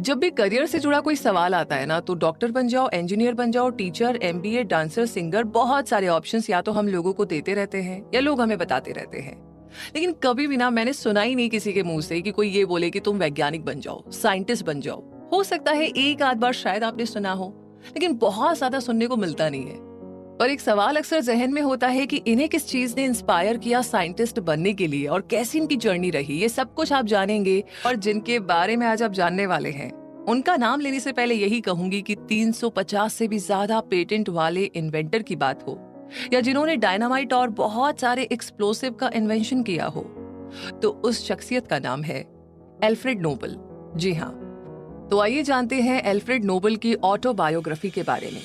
जब भी करियर से जुड़ा कोई सवाल आता है ना, तो डॉक्टर बन जाओ, इंजीनियर बन जाओ, टीचर, एमबीए, डांसर, सिंगर, बहुत सारे ऑप्शंस या तो हम लोगों को देते रहते हैं या लोग हमें बताते रहते हैं। लेकिन कभी भी ना मैंने सुना ही नहीं किसी के मुंह से कि कोई ये बोले कि तुम वैज्ञानिक बन जाओ, साइंटिस्ट बन जाओ। हो सकता है एक आध बार शायद आपने सुना हो, लेकिन बहुत ज्यादा सुनने को मिलता नहीं है। पर एक सवाल अक्सर जहन में होता है कि इन्हें किस चीज ने इंस्पायर किया साइंटिस्ट बनने के लिए और कैसी इनकी जर्नी रही। ये सब कुछ आप जानेंगे और जिनके बारे में आज आप जानने वाले हैं, उनका नाम लेने से पहले यही कहूंगी कि 350 से भी ज्यादा पेटेंट वाले इन्वेंटर की बात हो या जिन्होंने डायनामाइट और बहुत सारे एक्सप्लोसिव का इन्वेंशन किया हो, तो उस शख्सियत का नाम है एल्फ्रेड नोबल। जी हाँ, तो आइए जानते हैं एल्फ्रेड नोबल की ऑटोबायोग्राफी के बारे में।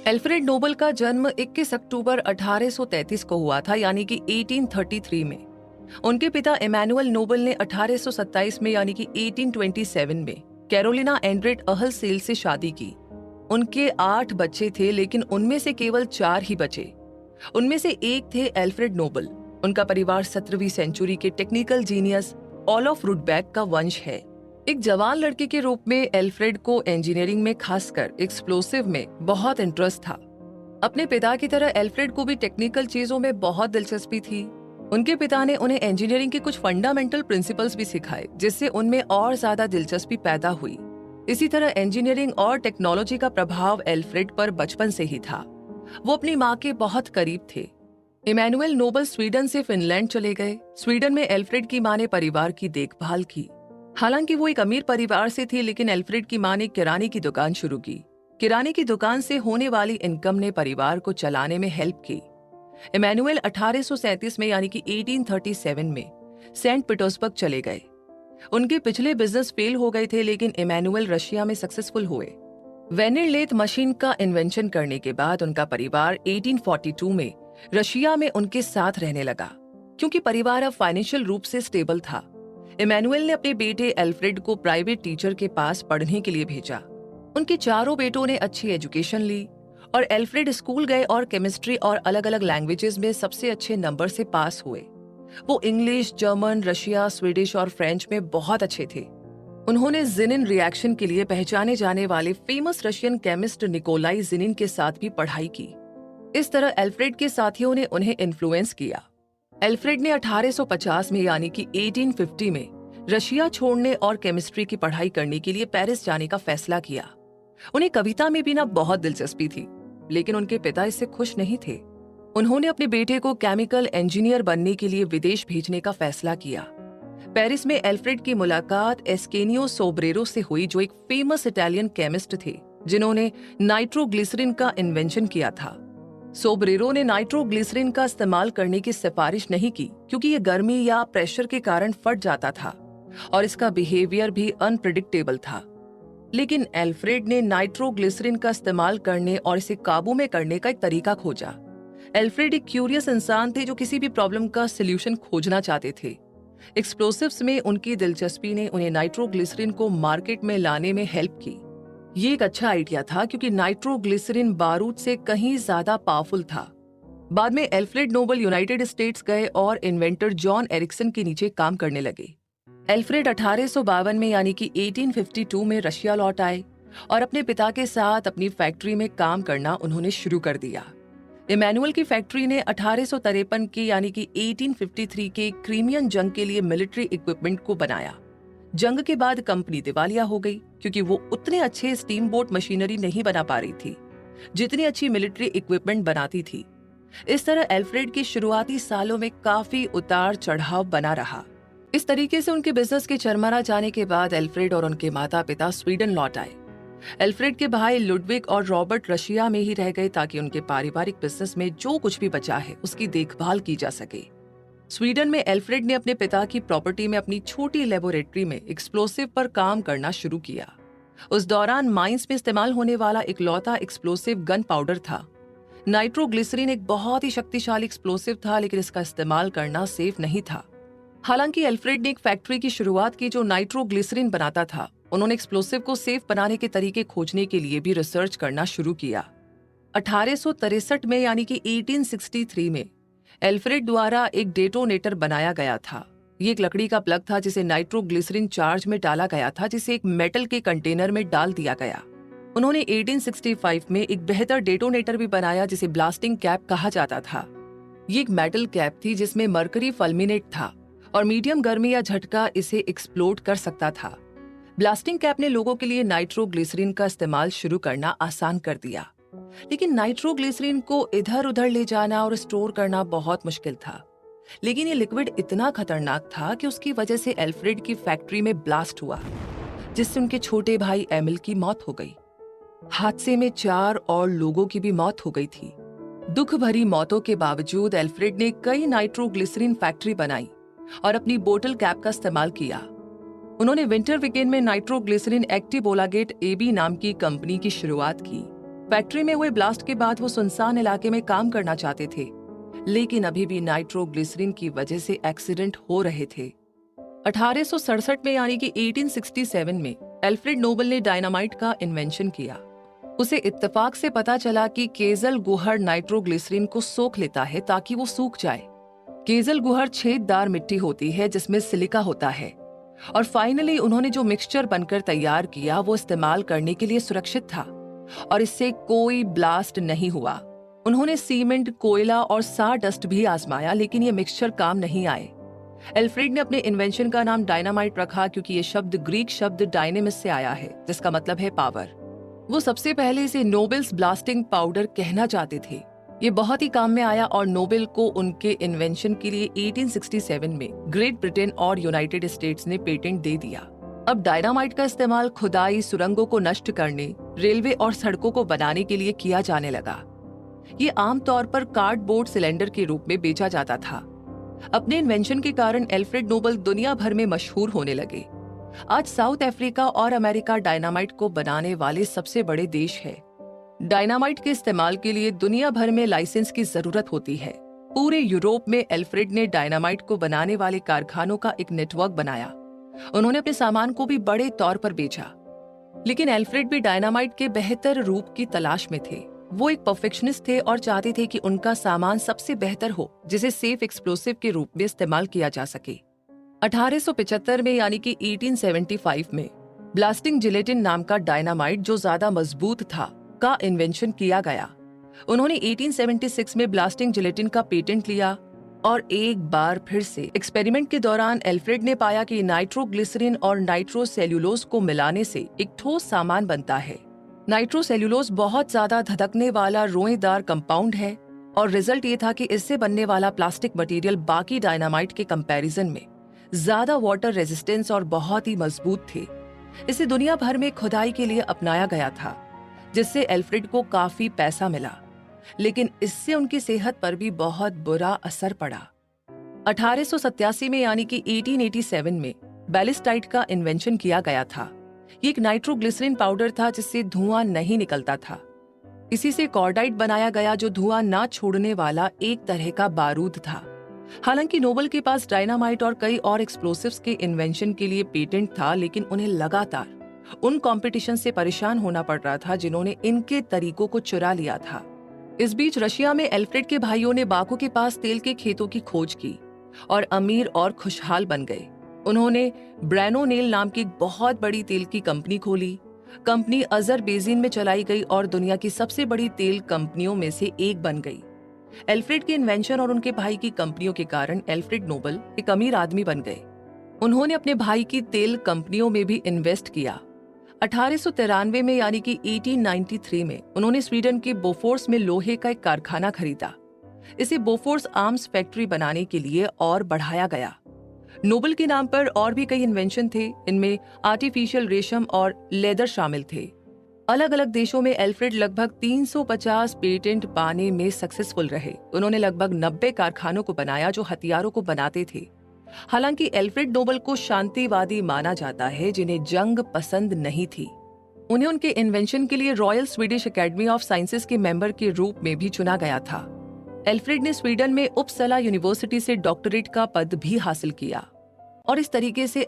एल्फ्रेड नोबल का जन्म 21 अक्टूबर 1833 को हुआ था, यानी कि 1833 में। उनके पिता इमैनुअल नोबल ने 1827 में यानी कि 1827 में कैरोलिना एंड्रेट अहल सेल से शादी की। उनके 8 बच्चे थे, लेकिन उनमें से केवल 4 ही बचे। उनमें से एक थे एल्फ्रेड नोबल। उनका परिवार 17वीं सेंचुरी के टेक्निकल जीनियस ओलफ रुडबैक का वंश है। एक जवान लड़के के रूप में एल्फ्रेड को इंजीनियरिंग में, खासकर एक्सप्लोसिव में बहुत इंटरेस्ट था। अपने पिता की तरह एल्फ्रेड को भी टेक्निकल चीजों में बहुत दिलचस्पी थी। उनके पिता ने उन्हें इंजीनियरिंग के कुछ फंडामेंटल प्रिंसिपल्स भी सिखाए, जिससे उनमें और ज्यादा दिलचस्पी पैदा हुई। इसी तरह इंजीनियरिंग और टेक्नोलॉजी का प्रभाव एल्फ्रेड पर बचपन से ही था। वो अपनी माँ के बहुत करीब थे। इमैनुअल नोबल स्वीडन से फिनलैंड चले गए। स्वीडन में एल्फ्रेड की माँ ने परिवार की देखभाल की। हालांकि वो एक अमीर परिवार से थी, लेकिन एल्फ्रेड की माँ ने किराने की दुकान शुरू की। किराने की दुकान से होने वाली इनकम ने परिवार को चलाने में हेल्प की। इमैनुअल 1837 में यानी कि 1837 में सेंट पीटर्सबर्ग चले गए। उनके पिछले बिजनेस फेल हो गए थे, लेकिन इमैनुअल रशिया में सक्सेसफुल हुए। वेनिर लेथ मशीन का इन्वेंशन करने के बाद उनका परिवार 1842 में रशिया में उनके साथ रहने लगा, क्योंकि परिवार अब फाइनेंशियल रूप से स्टेबल था। इमैनुअल ने अपने बेटे एल्फ्रेड को प्राइवेट टीचर के पास पढ़ने के लिए भेजा। उनके चारों बेटों ने अच्छी एजुकेशन ली और एल्फ्रेड स्कूल गए और केमिस्ट्री और अलग अलग लैंग्वेजेस में सबसे अच्छे नंबर से पास हुए। वो इंग्लिश, जर्मन, रशिया, स्वीडिश और फ्रेंच में बहुत अच्छे थे। उन्होंने जिनिन रिएक्शन के लिए पहचाने जाने वाले फेमस रशियन केमिस्ट निकोलाई जिनिन के साथ भी पढ़ाई की। इस तरह एल्फ्रेड के साथियों ने उन्हें इन्फ्लुएंस किया। एल्फ्रेड ने 1850 में यानी कि 1850 में रशिया छोड़ने और केमिस्ट्री की पढ़ाई करने के लिए पेरिस जाने का फैसला किया। उन्हें कविता में भी ना बहुत दिलचस्पी थी, लेकिन उनके पिता इससे खुश नहीं थे। उन्होंने अपने बेटे को केमिकल इंजीनियर बनने के लिए विदेश भेजने का फैसला किया। पेरिस में एल्फ्रेड की मुलाकात एस्केनियो सोब्रेरो से हुई, जो एक फेमस इटालियन केमिस्ट थे जिन्होंने नाइट्रोग्लिसरिन का इन्वेंशन किया था। सोब्रेरो ने नाइट्रोग्लिसरिन का इस्तेमाल करने की सिफारिश नहीं की, क्योंकि ये गर्मी या प्रेशर के कारण फट जाता था और इसका बिहेवियर भी अनप्रिडिक्टेबल था। लेकिन एल्फ्रेड ने नाइट्रोग्लिसरिन का इस्तेमाल करने और इसे काबू में करने का एक तरीका खोजा। एल्फ्रेड एक क्यूरियस इंसान थे जो किसी भी प्रॉब्लम का सॉल्यूशन खोजना चाहते थे। एक्सप्लोसिव्स में उनकी दिलचस्पी ने उन्हें नाइट्रोग्लिसरिन को मार्केट में लाने में हेल्प की। ये एक अच्छा आइडिया था, क्योंकि नाइट्रोग्लिसरिन बारूद से कहीं ज्यादा पावरफुल था। बाद में एल्फ्रेड नोबल यूनाइटेड स्टेट्स गए और इन्वेंटर जॉन एरिक्सन के नीचे काम करने लगे। एल्फ्रेड 1852 में यानी कि 1852 में रशिया लौट आए और अपने पिता के साथ अपनी फैक्ट्री में काम करना उन्होंने शुरू कर दिया। इमैनुअल की फैक्ट्री ने 1853 के यानी कि 1853 के क्रीमियन जंग के लिए मिलिट्री इक्विपमेंट को बनाया। जंग के बाद कंपनी दिवालिया हो गई, क्योंकि वो उतने अच्छे स्टीम बोट मशीनरी नहीं बना पा रही थी जितनी अच्छी मिलिट्री इक्विपमेंट बनाती थी। इस तरह एल्फ्रेड के शुरुआती सालों में काफी उतार चढ़ाव बना रहा। इस तरीके से उनके बिजनेस के चरमरा जाने के बाद एल्फ्रेड और उनके माता पिता स्वीडन लौट आए। एल्फ्रेड के भाई लुडविग और रॉबर्ट रशिया में ही रह गए, ताकि उनके पारिवारिक बिजनेस में जो कुछ भी बचा है उसकी देखभाल की जा सके। स्वीडन में एल्फ्रेड ने अपने पिता की प्रॉपर्टी में अपनी छोटी लेबोरेटरी में एक्सप्लोसिव पर काम करना शुरू किया। उस दौरान माइंस में इस्तेमाल होने वाला इकलौता एक्सप्लोसिव गन पाउडर था। नाइट्रोग्लिसरिन एक बहुत ही शक्तिशाली एक्सप्लोसिव था, लेकिन इसका इस्तेमाल करना सेफ नहीं था। हालांकि एल्फ्रेड ने एक फैक्ट्री की शुरुआत की जो नाइट्रोग्लिसरिन बनाता था। उन्होंने एक्सप्लोसिव को सेफ बनाने के तरीके खोजने के लिए भी रिसर्च करना शुरू किया। 1863 में यानी कि 1863 में एल्फ्रेड द्वारा एक डेटोनेटर बनाया गया था। ये एक लकड़ी का प्लग था जिसे नाइट्रोग्लिसरीन चार्ज में डाला गया था, जिसे एक मेटल के कंटेनर में डाल दिया गया। उन्होंने 1865 में एक बेहतर डेटोनेटर भी बनाया जिसे ब्लास्टिंग कैप कहा जाता था। ये एक मेटल कैप थी जिसमें मरकरी फल्मिनेट था और मीडियम गर्मी या झटका इसे एक्सप्लोड कर सकता था। ब्लास्टिंग कैप ने लोगों के लिए नाइट्रोग्लिसरीन का इस्तेमाल शुरू करना आसान कर दिया, लेकिन नाइट्रोग्लिसरीन को इधर उधर ले जाना और स्टोर करना बहुत मुश्किल था। लेकिन ये लिक्विड इतना खतरनाक था कि उसकी वजह से एल्फ्रेड की फैक्ट्री में ब्लास्ट हुआ, जिससे उनके छोटे भाई एमिल की मौत हो गई। हादसे में 4 और लोगों की भी मौत हो गई थी। दुख भरी मौतों के बावजूद एल्फ्रेड ने कई नाइट्रोग्लिसरीन फैक्ट्री बनाई और अपनी बोतल कैप का इस्तेमाल किया। उन्होंने विंटर वीकेंड में नाइट्रोग्लिसरीन एक्टिबोलागेट एबी नाम की कंपनी की शुरुआत की। फैक्ट्री में हुए ब्लास्ट के बाद वो सुनसान इलाके में काम करना चाहते थे, लेकिन अभी भी नाइट्रोग्लिसरीन की वजह से एक्सीडेंट हो रहे थे। 1867 में यानी कि 1867 में एल्फ्रेड नोबल ने डायनामाइट का इन्वेंशन किया। उसे इत्तेफाक से पता चला कि केजल गुहर नाइट्रोग्लिसरीन को सोख लेता है ताकि वो सूख जाए। केजल गुहर छेददार मिट्टी होती है जिसमें सिलिका होता है, और फाइनली उन्होंने जो मिक्सचर बनकर तैयार किया वो इस्तेमाल करने के लिए सुरक्षित था और इससे कोई ब्लास्ट नहीं हुआ। उन्होंने सीमेंट, कोयला और साडस्ट भी आजमाया, लेकिन ये मिक्सचर काम नहीं आए। एल्फ्रेड ने अपने इन्वेंशन का नाम डायनामाइट रखा क्योंकि ये शब्द ग्रीक शब्द डायनेमिस से आया है, जिसका मतलब है पावर। वो सबसे पहले इसे नोबेल्स ब्लास्टिंग पाउडर कहना चाहते थे। ये बहुत ही काम में आया और नोबेल को उनके इन्वेंशन के लिए 1867 में ग्रेट ब्रिटेन और यूनाइटेड स्टेट्स ने पेटेंट दे दिया। अब डायनामाइट का इस्तेमाल खुदाई, सुरंगों को नष्ट करने, रेलवे और सड़कों को बनाने के लिए किया जाने लगा। ये आमतौर पर कार्डबोर्ड सिलेंडर के रूप में बेचा जाता था। अपने इन्वेंशन के कारण एल्फ्रेड नोबल दुनिया भर में मशहूर होने लगे। आज साउथ अफ्रीका और अमेरिका डायनामाइट को बनाने वाले सबसे बड़े देश है। डायनामाइट के इस्तेमाल के लिए दुनिया भर में लाइसेंस की जरूरत होती है। पूरे यूरोप में एल्फ्रेड ने डायनामाइट को बनाने वाले कारखानों का एक नेटवर्क बनाया। उन्होंने अपने सामान को भी बड़े तौर पर बेचा। लेकिन एल्फ्रेड भी डायनामाइट के बेहतर रूप की तलाश में थे। वो एक परफेक्शनिस्ट थे और चाहते थे कि उनका सामान सबसे बेहतर हो, जिसे सेफ एक्सप्लोसिव के रूप में इस्तेमाल किया जा सके। 1875 में यानी कि 1875 में ब्लास्टिंग जिलेटिन नाम का डायनामाइट, जो ज्यादा मजबूत था, का इन्वेंशन किया गया। उन्होंने 1876 में ब्लास्टिंग जिलेटिन का पेटेंट लिया और एक बार फिर से एक्सपेरिमेंट के दौरान एल्फ्रेड ने पाया कि नाइट्रोग्लिसरीन और नाइट्रोसेल्यूलोज को मिलाने से एक ठोस सामान बनता है। नाइट्रोसेल्यूलोज बहुत ज्यादा धधकने वाला रोएदार कंपाउंड है और रिजल्ट ये था कि इससे बनने वाला प्लास्टिक मटेरियल बाकी डायनामाइट के कंपैरिजन में ज्यादा वाटर रेजिस्टेंस और बहुत ही मजबूत थे। इसे दुनिया भर में खुदाई के लिए अपनाया गया था, जिससे एल्फ्रेड को काफी पैसा मिला, लेकिन इससे उनकी सेहत पर भी बहुत बुरा असर पड़ा। 1887 में यानी कि 1887 में बैलिस्टाइट का इन्वेंशन किया गया था। ये एक नाइट्रोग्लिसरीन पाउडर था जिससे धुआं नहीं निकलता था। इसी से कॉर्डाइट बनाया गया, जो धुआं ना छोड़ने वाला एक तरह का बारूद था। हालांकि नोबल के पास डायनामाइट और कई और एक्सप्लोसिव्स के इन्वेंशन के लिए पेटेंट था, लेकिन उन्हें लगातार उन कंपटीशन से परेशान होना पड़ रहा था जिन्होंने इनके तरीकों को चुरा लिया था। इस बीच रशिया में एल्फ्रेड के भाइयों ने बाकू के पास तेल के खेतों की खोज की और अमीर और खुशहाल बन गए। उन्होंने ब्रैनोनेल नाम की एक बहुत बड़ी तेल की कंपनी खोली। कंपनी अजरबैजान में चलाई गई और दुनिया की सबसे बड़ी तेल कंपनियों में से एक बन गई। एल्फ्रेड के इन्वेंशन और उनके भाई की कंपनियों के कारण एल्फ्रेड नोबल एक अमीर आदमी बन गए। उन्होंने अपने भाई की तेल कंपनियों में भी इन्वेस्ट किया। 1893 में यानी कि 1893 में उन्होंने स्वीडन के बोफोर्स में लोहे का एक कारखाना खरीदा। इसे बोफोर्स आर्म्स फैक्ट्री बनाने के लिए और बढ़ाया गया। नोबल के नाम पर और भी कई इन्वेंशन थे, इनमें आर्टिफिशियल रेशम और लेदर शामिल थे। अलग अलग देशों में एल्फ्रेड लगभग 350 पेटेंट पाने में सक्सेसफुल रहे। उन्होंने लगभग 90 कारखानों को बनाया जो हथियारों को बनाते थे। हालांकि एल्फ्रेड नोबल को शांतिवादी माना जाता है, जिन्हें जंग पसंद नहीं थी। उन्हें उनके इन्वेंशन के लिए royal Swedish academy of sciences के मेंबर के रूप में भी चुना गया था। एल्फ्रेड ने स्वीडन में उपसला यूनिवर्सिटी से डॉक्टरेट का पद भी हासिल किया और इस तरीके से